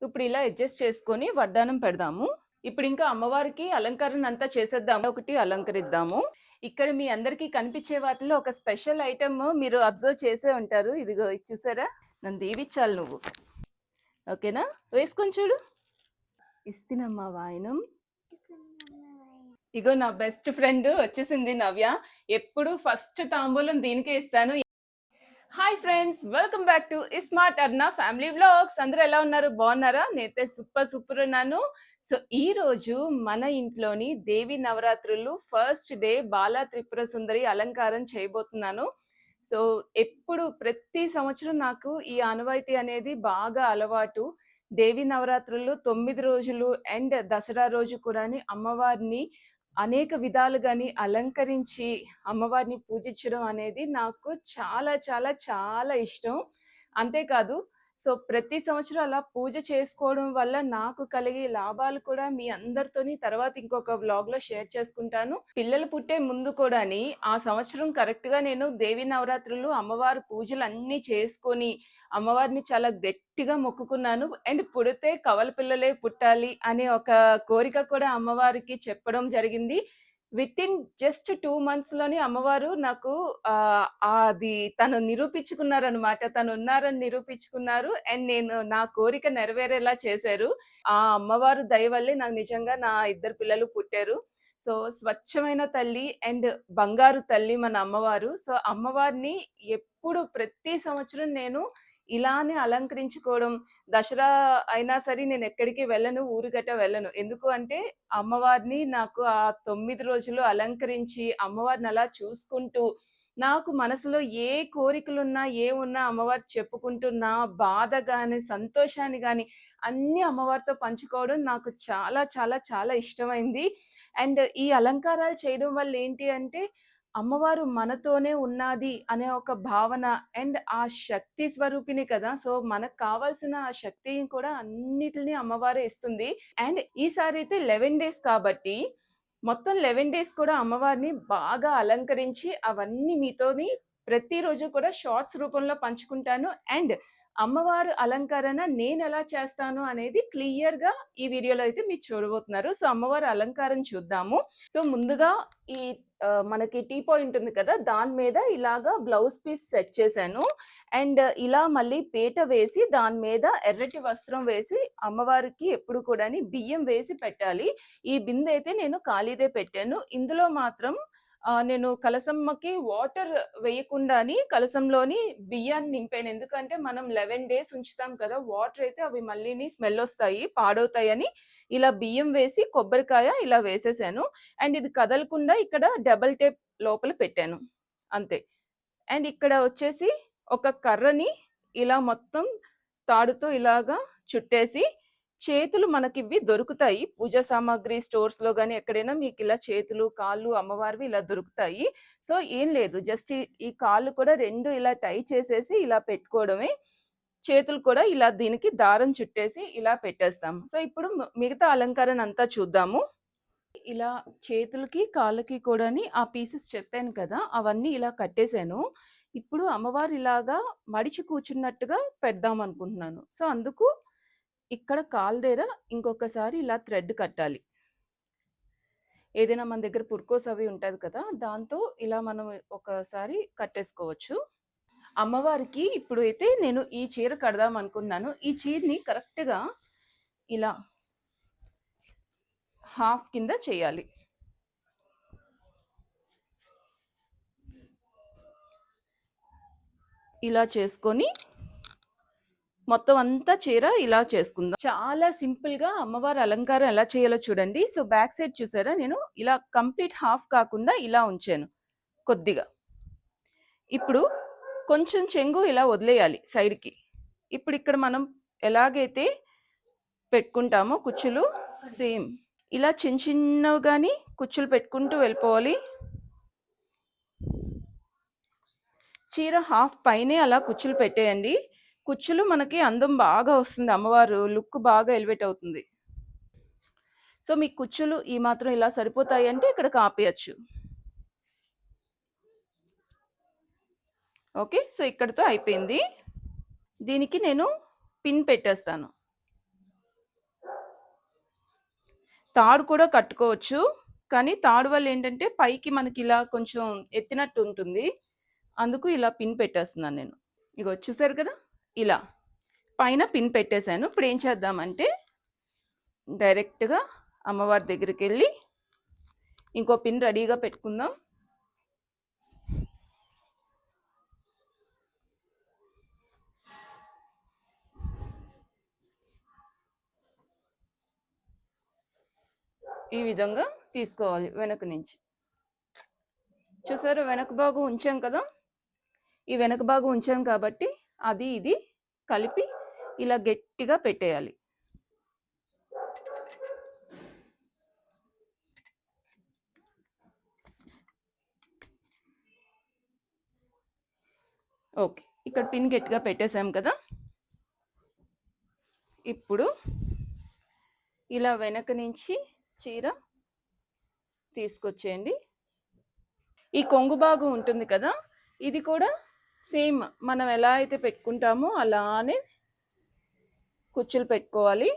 ఇప్పుడు ఇలా అడ్జస్ట్ చేసుకొని వడ్డానం పెడదాము. ఇప్పుడు ఇంకా అమ్మవారికి అలంకరణ అంతా చేసేద్దాము. ఒకటి అలంకరిద్దాము. ఇక్కడ మీ అందరికీ కనిపించే వాటిలో ఒక స్పెషల్ ఐటమ్ మీరు అబ్జర్వ్ చేసే ఉంటారు. ఇదిగో ఇది చూసారా? నన్ను దీవిచ్చాలి నువ్వు. ఓకేనా? వేసుకొని చూడు. ఇస్తినమ్మా వాయనం. ఇగో నా బెస్ట్ ఫ్రెండ్ వచ్చేసింది నవ్య. ఎప్పుడు ఫస్ట్ తాంబూలం దీనికే ఇస్తాను. Hi friends, welcome back to smart అర్ణ family vlogs. అందరూ ఎలా ఉన్నారు? బాగున్నారా? నేనైతే సూపర్ ఉన్నాను. సో ఈ రోజు మన ఇంట్లోని దేవి నవరాత్రులు ఫస్ట్ డే బాలా త్రిపుర సుందరి అలంకారం చేయబోతున్నాను. సో ఎప్పుడు ప్రతి సంవత్సరం నాకు ఈ ఆనవాయితీ అనేది బాగా అలవాటు. దేవి నవరాత్రులు 9 రోజులు అండ్ దసరా రోజు కూడా అమ్మవారిని అనేక విధాలుగాని అలంకరించి అమ్మవారిని పూజించడం అనేది నాకు చాలా చాలా చాలా ఇష్టం. అంతేకాదు సో ప్రతి సంవత్సరం అలా పూజ చేసుకోవడం వల్ల నాకు కలిగే లాభాలు కూడా మీ అందరితోని తర్వాత ఇంకొక వ్లాగ్ లో షేర్ చేసుకుంటాను. పిల్లలు పుట్టే ముందు కూడా ఆ సంవత్సరం కరెక్ట్ గా నేను దేవి నవరాత్రులు అమ్మవారి పూజలు అన్ని చేసుకొని అమ్మవారిని చాలా గట్టిగా మొక్కుకున్నాను. అండ్ పుడితే కవల పిల్లలే పుట్టాలి అనే ఒక కోరిక కూడా అమ్మవారికి చెప్పడం జరిగింది. విత్ ఇన్ జస్ట్ 2 months లోనే అమ్మవారు నాకు అది తను నిరూపించుకున్నారనమాట. తను ఉన్నారని నిరూపించుకున్నారు. అండ్ నేను నా కోరిక నెరవేరేలా చేశారు. ఆ అమ్మవారు దయ వల్లే నాకు నిజంగా నా 2 పిల్లలు పుట్టారు. సో స్వచ్ఛమైన తల్లి అండ్ బంగారు తల్లి మన అమ్మవారు. సో అమ్మవారిని ఎప్పుడు ప్రతి సంవత్సరం నేను ఇలానే అలంకరించుకోవడం. దసరా అయినా సరే నేను ఎక్కడికి వెళ్ళను, ఊరు గట్ట వెళ్ళను. ఎందుకు అంటే అమ్మవారిని నాకు ఆ 9 రోజులు అలంకరించి అమ్మవారిని అలా చూసుకుంటూ నాకు మనసులో ఏ కోరికలున్నా ఏమున్నా అమ్మవారు చెప్పుకుంటూ నా బాధ గాని సంతోషాన్ని గాని అన్ని అమ్మవారితో పంచుకోవడం నాకు చాలా చాలా చాలా ఇష్టమైంది. అండ్ ఈ అలంకారాలు చేయడం వల్ల ఏంటి అంటే అమ్మవారు మనతోనే ఉన్నది అనే ఒక భావన అండ్ ఆ శక్తి స్వరూపిణి కదా. సో మనకు కావాల్సిన ఆ శక్తిని కూడా అన్నిటిని అమ్మవారే ఇస్తుంది. అండ్ ఈసారి అయితే 11 days కాబట్టి మొత్తం 11 days కూడా అమ్మవారిని బాగా అలంకరించి అవన్నీ మీతోని ప్రతిరోజు కూడా షార్ట్స్ రూపంలో పంచుకుంటాను. అండ్ అమ్మవారు అలంకరణ నేను ఎలా చేస్తాను అనేది క్లియర్ గా ఈ వీడియోలో అయితే మీరు చూడబోతున్నారు. సో అమ్మవారి అలంకారం చూద్దాము. సో ముందుగా ఈ మనకి టీ పాయింట్ ఉంది కదా, దాని మీద ఇలాగా బ్లౌజ్ పీస్ సెట్ చేశాను. అండ్ ఇలా మళ్ళీ పీట వేసి దాని మీద ఎర్రటి వస్త్రం వేసి అమ్మవారికి ఎప్పుడు కూడా బియ్యం వేసి పెట్టాలి. ఈ బిందె అయితే నేను ఖాళీదే పెట్టాను. ఇందులో మాత్రం నేను కలసమ్మకి వాటర్ వేయకుండాని కలసంలోని బియ్యాన్ని నింపాను. ఎందుకంటే మనం 11 days ఉంచుతాం కదా, వాటర్ అయితే అవి మళ్ళీ స్మెల్ వస్తాయి, పాడవుతాయని ఇలా బియ్యం వేసి కొబ్బరికాయ ఇలా వేసేసాను. అండ్ ఇది కదలకుండా ఇక్కడ డబల్ టేప్ లోపల పెట్టాను అంతే. అండ్ ఇక్కడ వచ్చేసి ఒక కర్రని ఇలా మొత్తం తాడుతో ఇలాగా చుట్టేసి చేతులు మనకి ఇవి దొరుకుతాయి పూజా సామాగ్రి స్టోర్స్ లో గానీ ఎక్కడైనా మీకు ఇలా చేతులు కాళ్ళు అమ్మవారివి ఇలా దొరుకుతాయి. సో ఏం లేదు, జస్ట్ ఈ కాళ్ళు కూడా 2 ఇలా టై చేసేసి ఇలా పెట్టుకోవడమే. చేతులు కూడా ఇలా దీనికి దారం చుట్టేసి ఇలా పెట్టేస్తాము. సో ఇప్పుడు మిగతా అలంకరణ అంతా చూద్దాము. ఇలా చేతులకి కాళ్ళకి కూడా ఆ పీసెస్ చెప్పాను కదా, అవన్నీ ఇలా కట్టేశాను. ఇప్పుడు అమ్మవారు ఇలాగా మడిచి కూర్చున్నట్టుగా పెడదాం అనుకుంటున్నాను. సో అందుకు ఇక్కడ కాలు దగ్గర ఇంకొకసారి ఇలా థ్రెడ్ కట్టాలి. ఏదైనా మన దగ్గర పుర్కోస్ అవి ఉంటుంది కదా, దాంతో ఇలా మనం ఒకసారి కట్టేసుకోవచ్చు. అమ్మవారికి ఇప్పుడు అయితే నేను ఈ చీర కడదాం అనుకున్నాను. ఈ చీరని కరెక్ట్గా ఇలా హాఫ్ కింద చేయాలి. ఇలా చేసుకొని మొత్తం అంతా చీర ఇలా చేసుకుందాం. చాలా సింపుల్ గా అమ్మవారి అలంకారం ఎలా చేయాలో చూడండి. సో బ్యాక్ సైడ్ చూసారా, నేను ఇలా కంప్లీట్ హాఫ్ కాకుండా ఇలా ఉంచాను కొద్దిగా. ఇప్పుడు కొంచెం చెంగు ఇలా వదిలేయాలి సైడ్కి. ఇప్పుడు ఇక్కడ మనం ఎలాగైతే పెట్టుకుంటామో కుచ్చులు సేమ్ ఇలా చిన్న చిన్నవి కానీ కుచ్చులు పెట్టుకుంటూ వెళ్ళిపోవాలి. చీర హాఫ్ పైనే అలా కుచ్చులు పెట్టేయండి. కుచ్చులు మనకి అందం బాగా వస్తుంది, అమ్మవారు లుక్ బాగా ఎలివేట్ అవుతుంది. సో మీ కుచ్చులు ఈ మాత్రం ఇలా సరిపోతాయి అంటే ఇక్కడ ఆపేయచ్చు. ఓకే, సో ఇక్కడతో అయిపోయింది. దీనికి నేను పిన్ పెట్టేస్తాను. తాడు కూడా కట్టుకోవచ్చు. కానీ తాడు వల్ల ఏంటంటే పైకి మనకి ఇలా కొంచెం ఎత్తినట్టు ఉంటుంది. అందుకు ఇలా పిన్ పెట్టేస్తున్నాను నేను. ఇగో చూసారు కదా! ఇలా పైన పిన్ పెట్టేశాను. ఇప్పుడు ఏం చేద్దామంటే డైరెక్ట్‌గా అమ్మవారి దగ్గరికెళ్ళి ఇంకో పిన్ రెడీగా పెట్టుకుందాం. ఈ విధంగా తీసుకోవాలి వెనక నుంచి. చూసారా వెనక భాగం ఉంచాం కదా! ఈ వెనక భాగం ఉంచాం కాబట్టి అది ఇది కలిపి ఇలా గట్టిగా పెట్టేయాలి. ఓకే, ఇక్కడ పిన్ గట్టిగా పెట్టేసాం కదా! ఇప్పుడు ఇలా వెనక నుంచి చీర తీసుకొచ్చేయండి. ఈ కొంగు భాగం ఉంటుంది కదా, ఇది కూడా సేమ్ మనం ఎలా అయితే పెట్టుకుంటామో అలానే కుచ్చులు పెట్టుకోవాలి.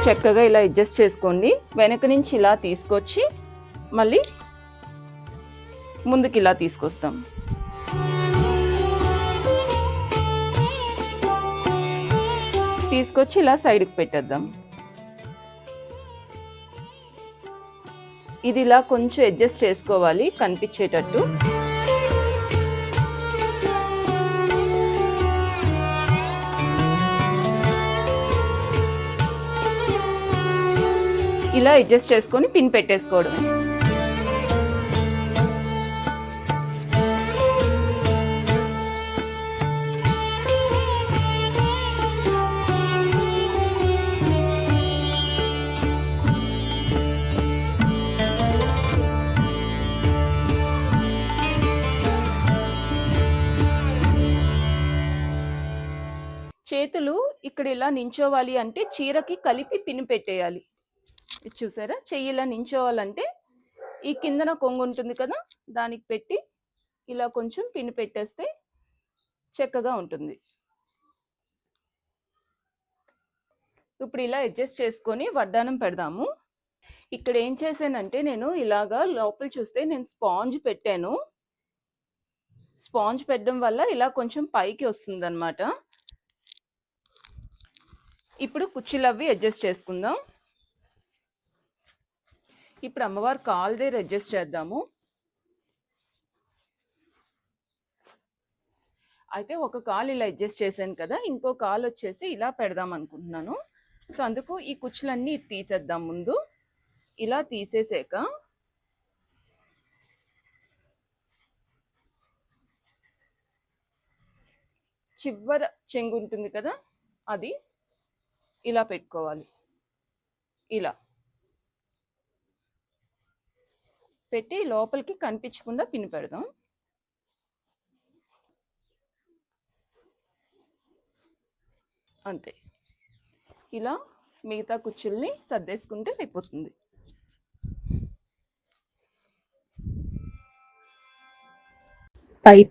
చక్కగా ఇలా అడ్జస్ట్ చేసుకోండి. వెనక నుంచి ఇలా తీసుకొచ్చి మళ్ళీ ముందుకి ఇలా తీసుకొస్తాం. తీసుకొచ్చి ఇలా సైడ్కి పెట్టేద్దాం. ఇది ఇలా కొంచెం అడ్జస్ట్ చేసుకోవాలి కనిపించేటట్టు. ఇలా అడ్జస్ట్ చేసుకొని పిన్ పెట్టేసుకోవడమే. చేతులు ఇక్కడ ఇలా నించోవాలి అంటే చీరకి కలిపి పిన్ పెట్టేయాలి. ఇది చూసారా, చెయ్యి ఇలా నించోవాలంటే ఈ కిందన కొంగు ఉంటుంది కదా, దానికి పెట్టి ఇలా కొంచెం పిన్ పెట్టేస్తే చక్కగా ఉంటుంది. ఇప్పుడు ఇలా అడ్జస్ట్ చేసుకొని వడ్డానం పెడదాము. ఇక్కడ ఏం చేశానంటే నేను ఇలాగా లోపల చూస్తే నేను స్పాంజ్ పెట్టాను. స్పాంజ్ పెట్టడం వల్ల ఇలా కొంచెం పైకి వస్తుంది అన్నమాట. ఇప్పుడు కుర్చీలు అవి అడ్జస్ట్ చేసుకుందాం. ఇప్పుడు అమ్మవారు కాలు దగ్గర అడ్జస్ట్ చేద్దాము. అయితే ఒక కాలు ఇలా అడ్జస్ట్ చేశాను కదా, ఇంకో కాలు వచ్చేసి ఇలా పెడదాం అనుకుంటున్నాను. సో అందుకు ఈ కుచ్చులన్నీ తీసేద్దాం. ముందు ఇలా తీసేసాక చివర చెంగు ఉంటుంది కదా, అది ఇలా పెట్టుకోవాలి. ఇలా పెట్టి లోపలికి కనిపించకుండా పిన్ పెడదాం. అంతే. ఇలా మిగతా కుచ్చుల్ని సర్దేసుకుంటే అయిపోతుంది.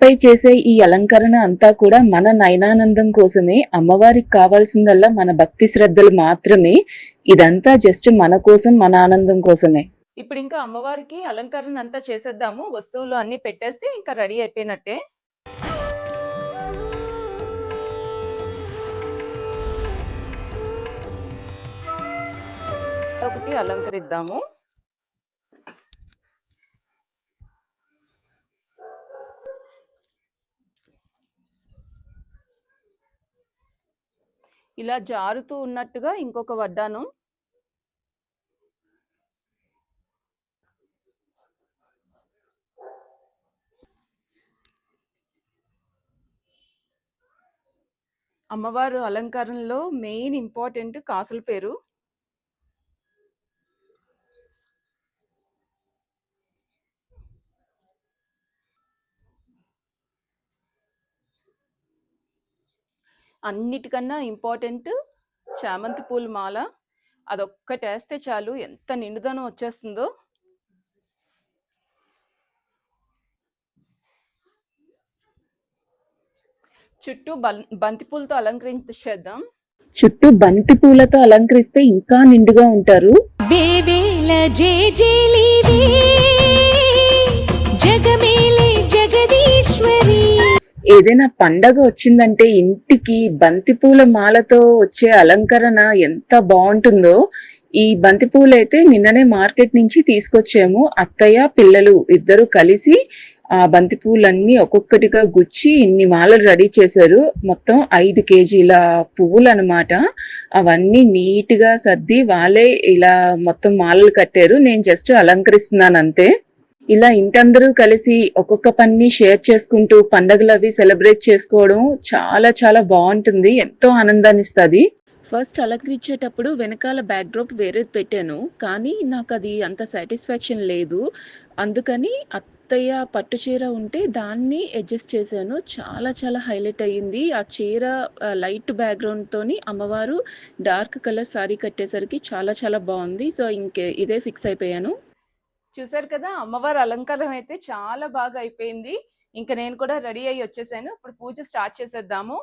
పై చేసే ఈ అలంకరణ అంతా కూడా మన నయనానందం కోసమే. అమ్మవారికి కావాల్సిందల్లా మన భక్తి శ్రద్ధలు మాత్రమే. ఇదంతా జస్ట్ మన కోసం, మన ఆనందం కోసమే. ఇప్పుడు ఇంకా అమ్మవారికి అలంకరణ అంతా చేసేద్దాము. వస్తువులు అన్ని పెట్టేస్తే ఇంకా రెడీ అయిపోయినట్టే. ఒకటి అలంకరిద్దాము. ఇలా జారుతూ ఉన్నట్టుగా ఇంకొక వడ్డాను. అమ్మవారు అలంకరణలో మెయిన్ ఇంపార్టెంట్ కాసుల పేరు. అన్నిటికన్నా ఇంపార్టెంట్ చామంతి పూల మాల. అదొక్కటి వేస్తే చాలు ఎంత నిండుదనం వచ్చేస్తుందో. చుట్టూ బంతి పూలతో అలంకరించేద్దాం. చుట్టూ బంతి పూలతో అలంకరిస్తే ఇంకా నిండుగా ఉంటారు. వేవేల జేజేలివే జగమేలే జగదీశ్వరి. ఏదైనా పండగ వచ్చిందంటే ఇంటికి బంతిపూల మాలతో వచ్చే అలంకరణ ఎంత బాగుంటుందో. ఈ బంతిపూలు అయితే నిన్ననే మార్కెట్ నుంచి తీసుకొచ్చాము. అత్తయ్య పిల్లలు ఇద్దరు కలిసి ఆ బంతిపూలన్నీ ఒక్కొక్కటిగా గుచ్చి ఇన్ని మాలలు రెడీ చేశారు. మొత్తం 5 కేజీల పువ్వులు అనమాట. అవన్నీ నీట్ గా సర్ది వాళ్ళే ఇలా మొత్తం మాలలు కట్టారు. నేను జస్ట్ అలంకరిస్తున్నాను అంతే. ఇలా ఇంటందరూ కలిసి ఒక్కొక్క పని షేర్ చేసుకుంటూ పండగలు అవి సెలబ్రేట్ చేసుకోవడం చాలా చాలా బాగుంటుంది. ఎంతో ఆనందాన్ని ఇస్తుంది. ఫస్ట్ అలంకరించేటప్పుడు వెనకాల బ్యాక్డ్రాప్ వేరేది పెట్టాను, కానీ నాకు అది అంత సాటిస్ఫాక్షన్ లేదు. అందుకని అత్తయ్య పట్టు చీర ఉంటే దాన్ని అడ్జస్ట్ చేశాను. చాలా చాలా హైలైట్ అయ్యింది. ఆ చీర లైట్ బ్యాక్గ్రౌండ్ తోని అమ్మవారు డార్క్ కలర్ సారీ కట్టేసరికి చాలా చాలా బాగుంది. సో ఇంకే ఇదే ఫిక్స్ అయిపోయాను. చూసారు కదా, అమ్మవారి అలంకారం అయితే చాలా బాగా అయిపోయింది. ఇంకా నేను కూడా రెడీ అయ్యి వచ్చేసాను. ఇప్పుడు పూజ స్టార్ట్ చేసేద్దాము.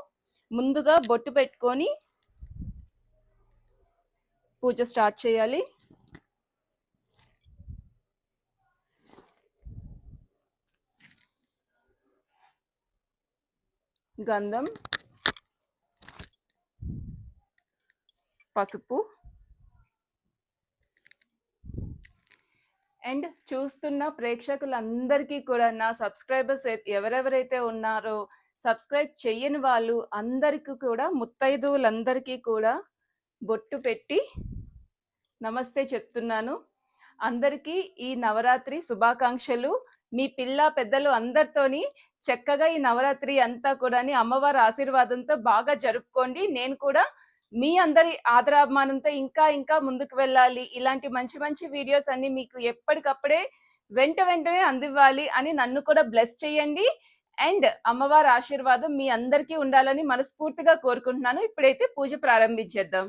ముందుగా బొట్టు పెట్టుకొని పూజ స్టార్ట్ చేయాలి. గంధం, పసుపు అండ్ చూస్తున్న ప్రేక్షకులందరికీ కూడా, నా సబ్స్క్రైబర్స్ ఎవరెవరైతే ఉన్నారో సబ్స్క్రైబ్ చెయ్యని వాళ్ళు అందరికీ కూడా, ముత్తైదువులందరికీ కూడా బొట్టు పెట్టి నమస్తే చెప్తున్నాను. అందరికీ ఈ నవరాత్రి శుభాకాంక్షలు. మీ పిల్ల పెద్దలు అందరితోని చక్కగా ఈ నవరాత్రి అంతా కూడా అమ్మవారి ఆశీర్వాదంతో బాగా జరుపుకోండి. నేను కూడా మీ అందరి ఆదరాభిమానంతో ఇంకా ఇంకా ముందుకు వెళ్ళాలి. ఇలాంటి మంచి మంచి వీడియోస్ అన్ని మీకు ఎప్పటికప్పుడే వెంటనే అందివ్వాలి అని నన్ను కూడా బ్లెస్ చేయండి. అండ్ అమ్మవారి ఆశీర్వాదం మీ అందరికీ ఉండాలని మనస్ఫూర్తిగా కోరుకుంటున్నాను. ఇప్పుడైతే పూజ ప్రారంభించేద్దాం.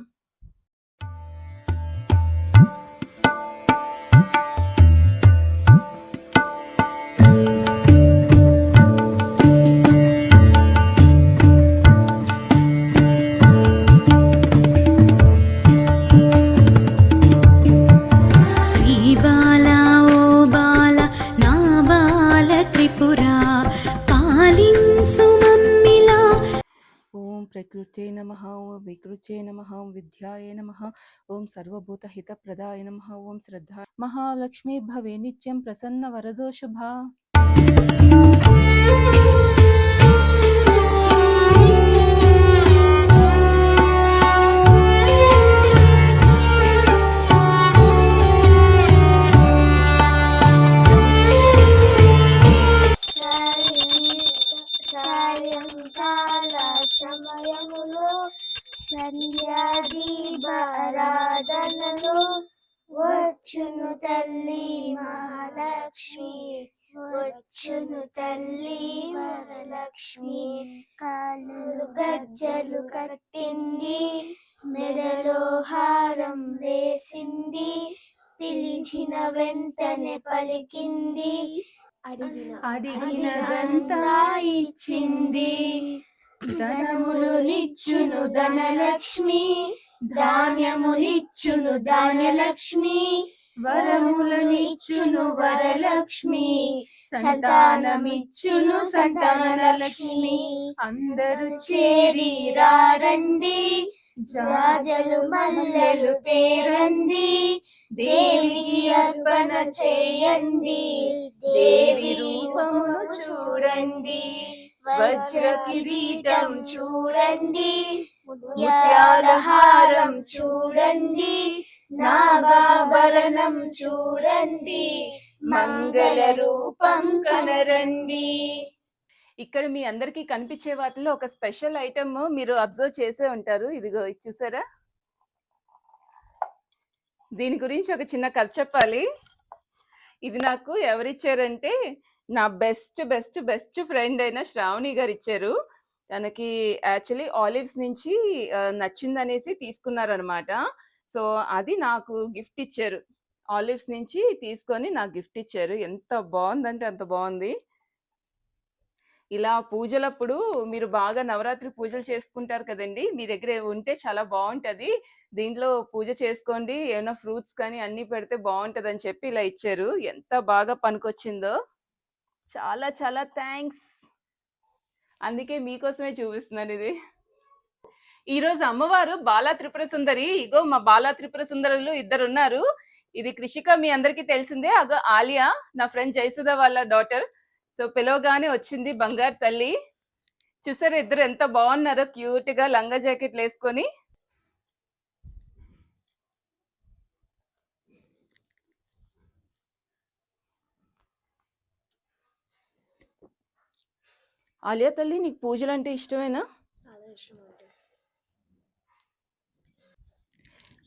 ప్రకృతే నమః, ఓం వికృతే నమః, ఓం విద్యాయ నమః, ఓం సర్వభూత హితప్రదాయ నమః, ఓం శ్రద్ధా మహాలక్ష్మీ భవే నిత్యం ప్రసన్న వరదో శుభా. సంధ్యాదీపారాధనలో వచ్చును తల్లి మహాలక్ష్మి, వచ్చును తల్లి వరలక్ష్మి. కాళ్ళు గజ్జలు కట్టింది, మెడలో హారం వేసింది, పిలిచిన వెంటనే పలికింది, అడిగినదంతా ఇచ్చింది. ధనములునిచ్చును ధనలక్ష్మి, ధాన్యములిచ్చును ధాన్యలక్ష్మి, వరములనిచ్చును వరలక్ష్మి, సంతానమిచ్చును సంతానలక్ష్మి. అందరూ చేరి రారండి, జాజలు మల్లెలు తేరండి, దేవికి అర్పణ చేయండి, దేవి రూపమును చూడండి, వజ్ర కిరీటం చూడండి, ముత్యాల హారం చూడండి, నాగాభరణం చూడండి, మంగళ రూపం కనరండి. ఇక్కడ మీ అందరికీ కనిపించే వాటిలో ఒక స్పెషల్ ఐటమ్ మీరు అబ్జర్వ్ చేసే ఉంటారు. ఇదిగో చూసారా? దీని గురించి ఒక చిన్న కథ చెప్పాలి. ఇది నాకు ఎవరిచ్చారంటే నా బెస్ట్ బెస్ట్ బెస్ట్ ఫ్రెండ్ అయిన శ్రావణి గారు ఇచ్చారు. తనకి యాక్చువల్లీ ఆలివ్స్ నుంచి నచ్చిందనేసి తీసుకున్నారనమాట. సో అది నాకు గిఫ్ట్ ఇచ్చారు. ఆలివ్స్ నుంచి తీసుకొని నాకు గిఫ్ట్ ఇచ్చారు. ఎంత బాగుందంటే అంత బాగుంది. ఇలా పూజలప్పుడు మీరు బాగా నవరాత్రి పూజలు చేసుకుంటారు కదండి, మీ దగ్గర ఉంటే చాలా బాగుంటది. దీంట్లో పూజ చేసుకోండి, ఏమైనా ఫ్రూట్స్ కానీ అన్ని పెడితే బాగుంటది అని చెప్పి ఇలా ఇచ్చారు. ఎంత బాగా పనికొచ్చిందో. చాలా చాలా థ్యాంక్స్. అందుకే మీకోసమే చూపిస్తున్నాను ఇది. ఈ రోజు అమ్మవారు బాలా త్రిపుర సుందరి. ఇగో మా బాలా త్రిపుర సుందరులు ఇద్దరు ఉన్నారు. ఇది కృషిక, మీ అందరికీ తెలిసిందే. అగో ఆలియా, నా ఫ్రెండ్ జయసుధ వాళ్ళ డాటర్. సో పిలవగానే వచ్చింది బంగారు తల్లి. చూసారు ఇద్దరు ఎంత బాగున్నారో, క్యూట్ గా లంగా జాకెట్లు వేసుకొని. ఆలియా తల్లి, నీకు పూజలు అంటే ఇష్టమేనా? చాలా ఇష్టం అంటే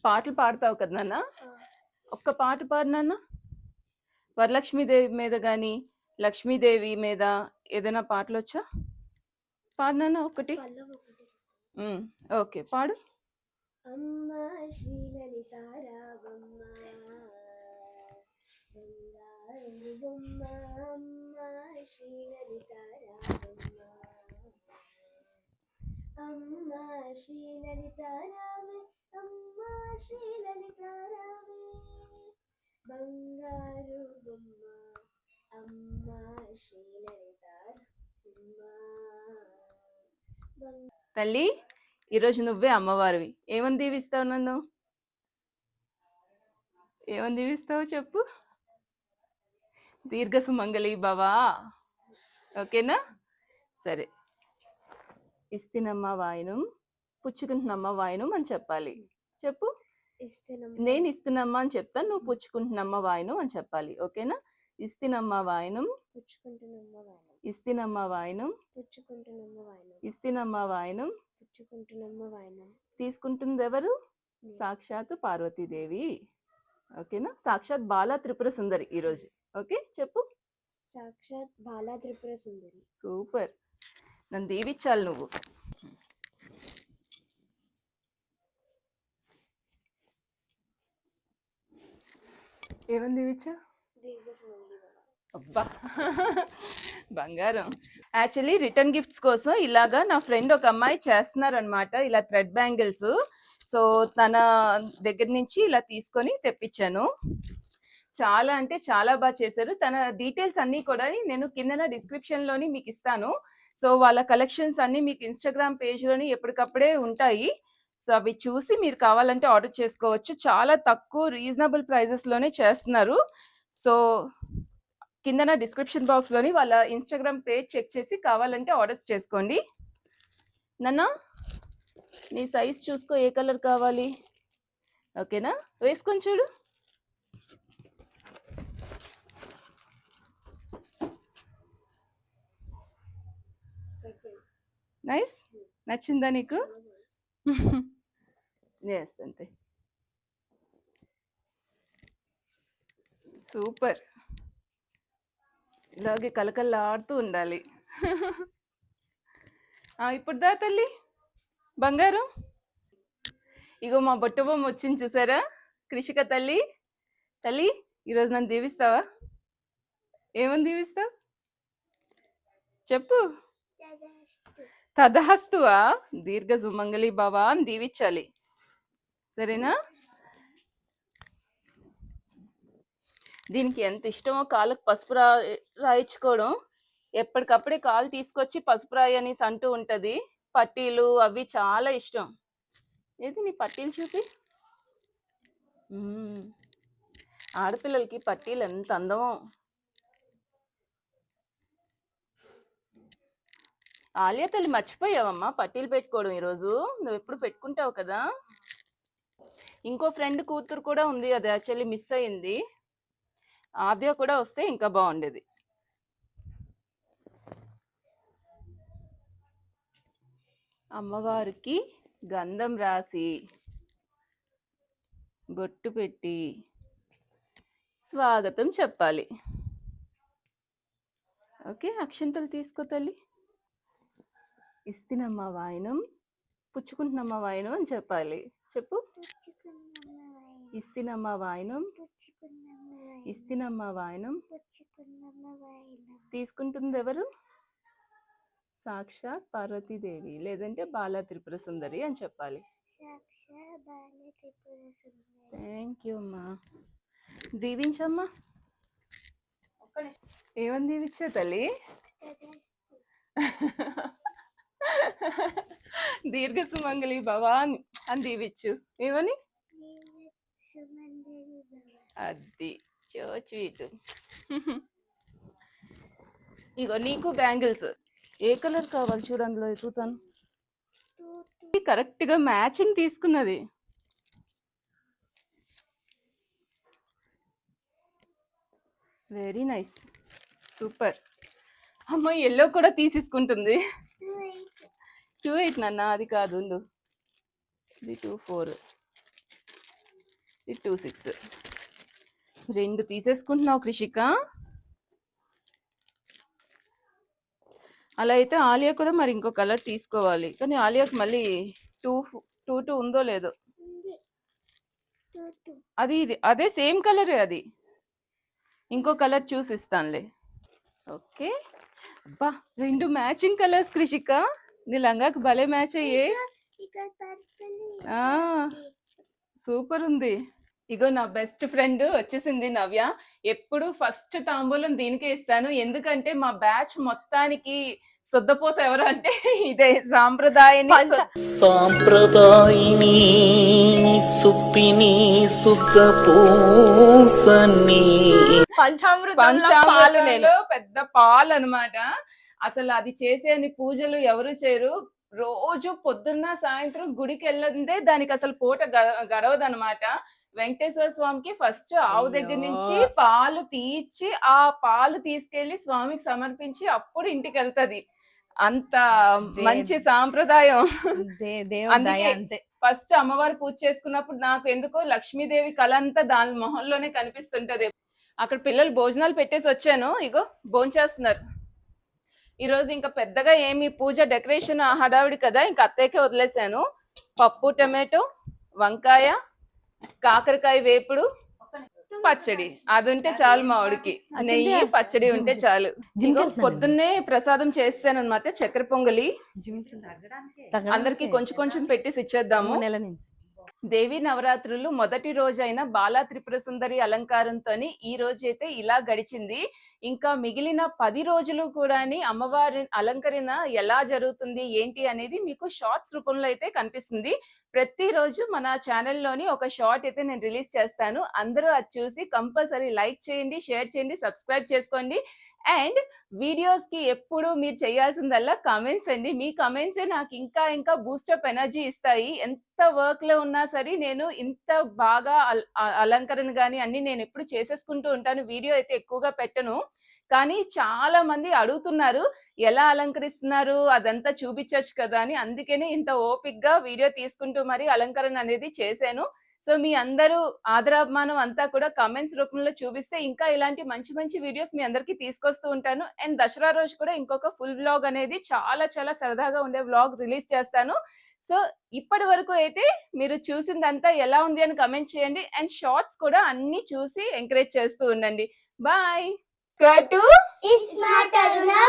పాటలు పాడతావు కదా నాన్న? ఒక్క పాట పాడు నాన్న. వరలక్ష్మీదేవి మీద కానీ లక్ష్మీదేవి మీద ఏదైనా పాటలు వచ్చా? పాడు నాన్న ఒకటి. పల్లవి ఒకటి. ఓకే పాడు. అమ్మ శ్రీలలితారావమ్మ బంగారు బొమ్మ, అమ్మ శ్రీలలితారావమ్మ, అమ్మ శ్రీలలితారామే, అమ్మ శ్రీలలితారామే, బంగారు బొమ్మ, అమ్మ శ్రీలలితారమ్మ. తల్లి, ఈరోజు నువ్వే అమ్మవారివి. ఏమని దీవిస్తావు నన్ను? ఏమని దీవిస్తావు చెప్పు. దీర్ఘ సుమంగళి భవా. ఓకేనా? సరే. ఇస్తినమ్మ వాయనం, పుచ్చుకుంటున్నమ్మ వాయనం అని చెప్పాలి. చెప్పు. నేను ఇస్తున్నమ్మా అని చెప్తాను, నువ్వు పుచ్చుకుంటున్నమ్మ వాయనం అని చెప్పాలి. ఓకేనా? ఇస్తినమ్మ వాయనం, పుచ్చుకుంటున్నమ్మ వాయనం, ఇస్తినమ్మ వాయనం, పుచ్చుకుంటున్నమ్మ వాయనం, ఇస్తినమ్మ వాయనం. పుచ్చుకుంటున్నమ్మ వాయనం. తీసుకుంటుంది ఎవరు? సాక్షాత్ పార్వతీదేవి. ఓకేనా? సాక్షాత్ బాలా త్రిపుర సుందరి ఈరోజు. ఓకే చెప్పు. సాక్షాత్ బాలా త్రిపుర సుందరి. సూపర్. నన్ను దీవించాలి నువ్వు. ఏమని దీవించా? దీర్ఘ సుమంగళి భవ. అబ్బా బంగారం. యాక్చువల్లీ రిటర్న్ గిఫ్ట్స్ కోసం ఇలాగా నా ఫ్రెండ్ ఒక అమ్మాయి చేస్తున్నారనమాట, ఇలా థ్రెడ్ బ్యాంగిల్స్. సో తన దగ్గర నుంచి ఇలా తీసుకొని తెప్పించాను. చాలా అంటే చాలా బాగా చేశారు. తన డీటెయిల్స్ అన్నీ కూడా నేను కిందన డిస్క్రిప్షన్లోని మీకు ఇస్తాను. సో వాళ్ళ కలెక్షన్స్ అన్నీ మీకు ఇన్స్టాగ్రామ్ పేజ్లోని ఎప్పటికప్పుడే ఉంటాయి. సో అవి చూసి మీరు కావాలంటే ఆర్డర్ చేసుకోవచ్చు. చాలా తక్కువ రీజనబుల్ ప్రైజెస్లోనే చేస్తున్నారు. సో కిందన డిస్క్రిప్షన్ బాక్స్లోని వాళ్ళ ఇన్స్టాగ్రామ్ పేజ్ చెక్ చేసి కావాలంటే ఆర్డర్స్ చేసుకోండి. నాన్న, నీ సైజ్ చూసుకో, ఏ కలర్ కావాలి. ఓకేనా? వేసుకొని చూడు. నైస్. నచ్చిందా నీకు? ఎస్, అంతే. సూపర్. ఇలాగే కలకల్లాడుతూ ఉండాలి. ఇప్పుడు దా తల్లి బంగారం. ఇగో మా బొట్టు బొమ్మ వచ్చింది చూసారా? కృషిక తల్లి. తల్లి, ఈరోజు నన్ను దీవిస్తావా? ఏమని దీవిస్తావు చెప్పు. తదాస్తువా? దీర్ఘ సుమంగళి భవ అని దీవించాలి. సరేనా? దీనికి ఎంత ఇష్టమో కాళ్ళకు పసుపు రాయించుకోవడం. ఎప్పటికప్పుడే కాలు తీసుకొచ్చి పసుపు రాయి అనేసి అంటూ ఉంటుంది. పట్టీలు అవి చాలా ఇష్టం. ఏది నీ పట్టీలు చూపి. ఆడపిల్లలకి పట్టీలు ఎంత అందమో. ఆలియా తల్లి, మర్చిపోయావమ్మా పట్టీలు పెట్టుకోవడం ఈరోజు. నువ్వు ఎప్పుడు పెట్టుకుంటావు కదా. ఇంకో ఫ్రెండ్ కూతురు కూడా ఉంది, అది యాక్చువల్లీ మిస్ అయింది. ఆద్య కూడా వస్తే ఇంకా బాగుండేది. అమ్మవారికి గంధం రాసి బొట్టు పెట్టి స్వాగతం చెప్పాలి. ఓకే, అక్షంతలు తీసుకో తల్లి. ఇస్తినమ్మ వాయనం పుచ్చుకుంటున్నమ్మ వాయనం అని చెప్పాలి. చెప్పు. ఇస్తినమ్మ వాయనం ఇస్తినమ్మ వాయనం తీసుకుంటుంది ఎవరు? సాక్షాత్ పార్వతీదేవి లేదంటే బాలా త్రిపుర సుందరి అని చెప్పాలి. థ్యాంక్ యూ అమ్మా. దీవించమ్మా. ఏమని దీవించా తల్లి? దీర్ఘ సుమంగళి భవాన్ అని దీవిచ్చు. ఏమని? అది చోచీటు. ఇగో నీకు బ్యాంగిల్స్ ఏ కలర్ కావాలి చూడు, అందులో ఎదుగుతాను. కరెక్ట్ గా మ్యాచింగ్ తీసుకున్నది. Very nice, super. అమ్మ ఎల్లో కూడా తీసేసుకుంటుంది. 28 నాన్న, అది కాదు ఉండు. ఇది 24, ఇది 26. 2 తీసేసుకుంటున్నావు కృషిక. అలా అయితే ఆలియా కూడా మరి ఇంకో కలర్ తీసుకోవాలి, కానీ ఆలియాకి మళ్ళీ 2 ఉందో లేదో. అది అదే సేమ్ కలరే, అది ఇంకో కలర్ చూసి ఇస్తానులే. ఓకే. అబ్బా 2 మ్యాచింగ్ కలర్స్ కృషిక, నీ లంగాకి భలే మ్యాచ్ అయ్యే. సూపర్ ఉంది. ఇగో నా బెస్ట్ ఫ్రెండ్ వచ్చేసింది నవ్య. ఎప్పుడు ఫస్ట్ తాంబూలం దీనికే ఇస్తాను, ఎందుకంటే మా బ్యాచ్ మొత్తానికి శుద్ధపూస ఎవరు అంటే ఇదే సాంప్రదాయని సుప్పిని శుద్ధపూసని పంచామృతంలో పెద్ద పాలు అన్నమాట. అసలు అది చేసే పూజలు ఎవరు చేయరు. రోజు పొద్దున్న సాయంత్రం గుడికి వెళ్ళందే దానికి అసలు పూట గడవదనమాట. వెంకటేశ్వర స్వామికి ఫస్ట్ ఆవు దగ్గర నుంచి పాలు తీర్చి ఆ పాలు తీసుకెళ్లి స్వామికి సమర్పించి అప్పుడు ఇంటికి వెళ్తది. అంత మంచి సాంప్రదాయం. ఫస్ట్ అమ్మవారు పూజ చేసుకున్నప్పుడు నాకు ఎందుకో లక్ష్మీదేవి కళ అంతా దాని మొహంలోనే కనిపిస్తుంటది. అక్కడ పిల్లలు భోజనాలు పెట్టేసి వచ్చాను, ఇగో భోంచేస్తున్నారు. ఈ రోజు ఇంకా పెద్దగా ఏమి పూజ డెకరేషన్ హడావిడి కదా, ఇంకా అత్తయ్యకే వదిలేసాను. పప్పు, టమాటో, వంకాయ, కాకరకాయ వేపుడు, పచ్చడి. అది ఉంటే చాలు మా వాడికి. నెయ్యి, పచ్చడి ఉంటే చాలు. పొద్దున్నే ప్రసాదం చేస్తాను అనమాట, చక్కెర పొంగలి. అందరికి కొంచెం కొంచెం పెట్టేసి ఇచ్చేద్దాము. దేవి నవరాత్రులు మొదటి రోజైన బాలా త్రిపుర సుందరి అలంకారంతో ఈ రోజు అయితే ఇలా గడిచింది. ఇంకా మిగిలిన 10 రోజులు కూడా అమ్మవారి అలంకరణ ఎలా జరుగుతుంది ఏంటి అనేది మీకు షార్ట్స్ రూపంలో అయితే కనిపిస్తుంది. ప్రతిరోజు మన ఛానల్లోని ఒక షార్ట్ అయితే నేను రిలీజ్ చేస్తాను. అందరూ అది చూసి కంపల్సరీ లైక్ చేయండి, షేర్ చేయండి, సబ్స్క్రైబ్ చేసుకోండి. అండ్ వీడియోస్ కి ఎప్పుడు మీరు చేయాల్సిందల్లా కమెంట్స్ అండి. మీ కమెంట్సే నాకు ఇంకా ఇంకా బూస్టప్ ఎనర్జీ ఇస్తాయి. ఎంత వర్క్ లో ఉన్నా సరే నేను ఇంత బాగా అలంకరణ కానీ అన్ని నేను ఎప్పుడు చేసేసుకుంటూ ఉంటాను. వీడియో అయితే ఎక్కువగా పెట్టను, కానీ చాలా మంది అడుగుతున్నారు ఎలా అలంకరిస్తున్నారు, అదంతా చూపించచ్చు కదా అని. అందుకనే ఇంత ఓపిక్ గా వీడియో తీసుకుంటూ మరి అలంకరణ అనేది చేశాను. సో మీ అందరూ ఆదరాభిమానం అంతా కూడా కమెంట్స్ రూపంలో చూపిస్తే ఇంకా ఇలాంటి మంచి మంచి వీడియోస్ మీ అందరికి తీసుకొస్తూ ఉంటాను. అండ్ దసరా రోజు కూడా ఇంకొక ఫుల్ వ్లాగ్ అనేది చాలా చాలా సరదాగా ఉండే వ్లాగ్ రిలీజ్ చేస్తాను. సో ఇప్పటి వరకు అయితే మీరు చూసిందంతా ఎలా ఉంది అని కమెంట్ చేయండి. అండ్ షార్ట్స్ కూడా అన్ని చూసి ఎంకరేజ్ చేస్తూ ఉండండి. Bye. Subscribe to It's Smart Aruna